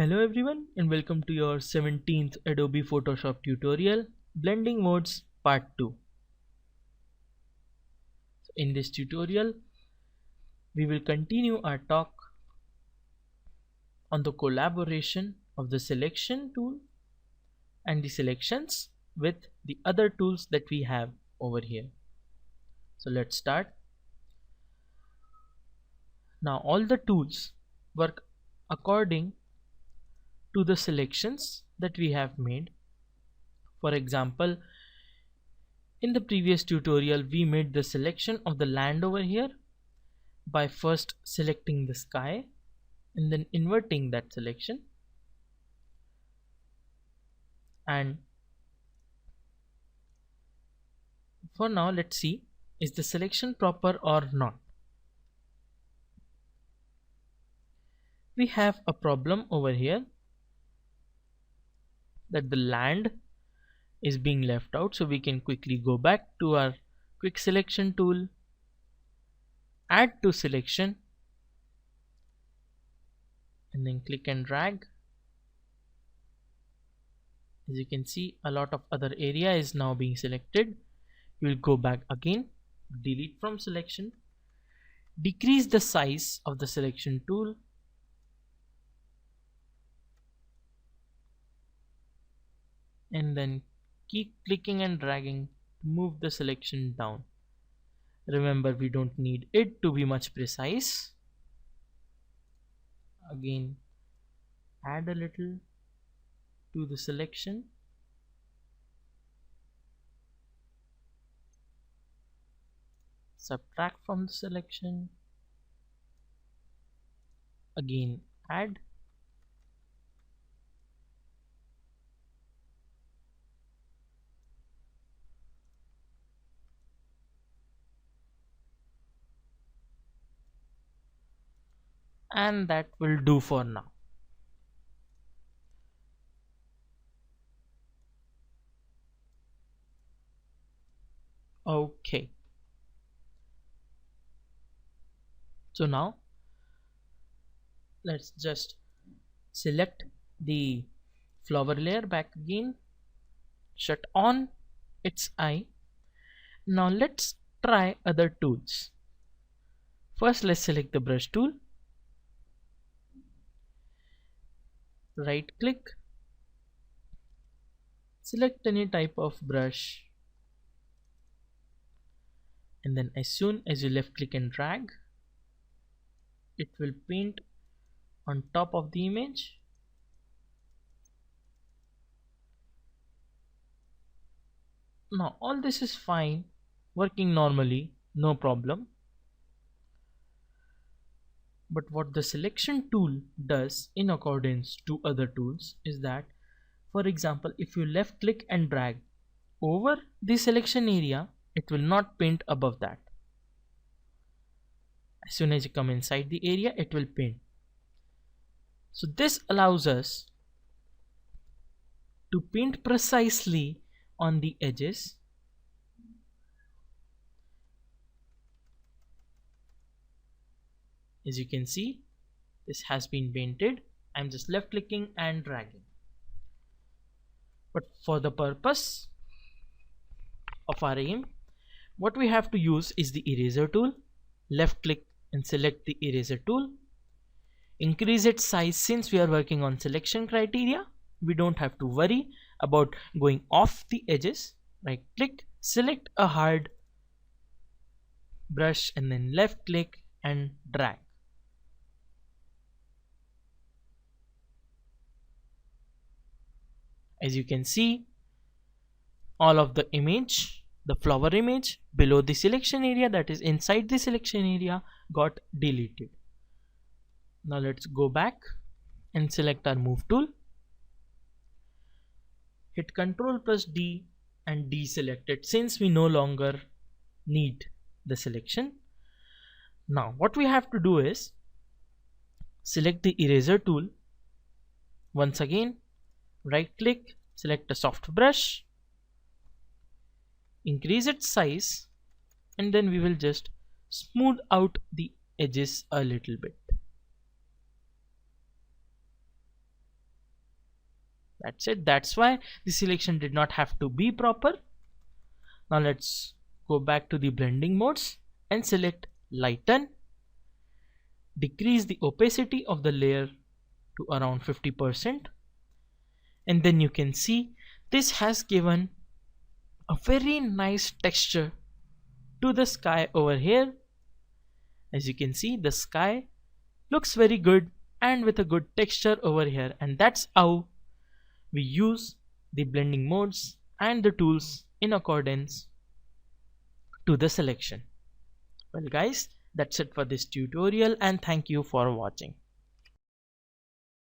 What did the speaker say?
Hello everyone and welcome to your 17th Adobe Photoshop tutorial, Blending Modes Part 2. In this tutorial, we will continue our talk on the collaboration of the selection tool and the selections with the other tools that we have over here. So let's start. Now all the tools work according to the selections that we have made. For example, in the previous tutorial we made the selection of the land over here by first selecting the sky and then inverting that selection, and for now let's see, is the selection proper or not. We have a problem over here that the land is being left out, so we can quickly go back to our quick selection tool, add to selection, and then click and drag. As you can see, a lot of other area is now being selected. You will go back again, delete from selection, decrease the size of the selection tool, and then keep clicking and dragging to move the selection down. Remember, we don't need it to be much precise. Again, add a little to the selection, subtract from the selection, again add, and that will do for now. Okay, so now let's just select the flower layer back again, shut on its eye. Now let's try other tools. First, let's select the brush tool, right click, select any type of brush, and then as soon as you left click and drag, it will paint on top of the image. Now all this is fine, working normally, no problem. But what the selection tool does in accordance to other tools is that, for example, if you left click and drag over the selection area, it will not paint above that. As soon as you come inside the area, it will paint. So this allows us to paint precisely on the edges. As you can see, this has been painted. I'm just left clicking and dragging. But for the purpose of our aim, what we have to use is the eraser tool. Left click and select the eraser tool. Increase its size. Since we are working on selection criteria, we don't have to worry about going off the edges. Right click, select a hard brush, and then left click and drag. As you can see, all of the image, the flower image below the selection area, that is inside the selection area, got deleted. Now let's go back and select our move tool, hit Ctrl plus D and deselect it since we no longer need the selection. Now what we have to do is select the eraser tool, once again right click, select a soft brush, increase its size, and then we will just smooth out the edges a little bit. That's it. That's why the selection did not have to be proper. Now let's go back to the blending modes and select lighten. Decrease the opacity of the layer to around 50%. And then you can see this has given a very nice texture to the sky over here. As you can see, the sky looks very good and with a good texture over here, and that's how we use the blending modes and the tools in accordance to the selection. Well guys, that's it for this tutorial, and thank you for watching.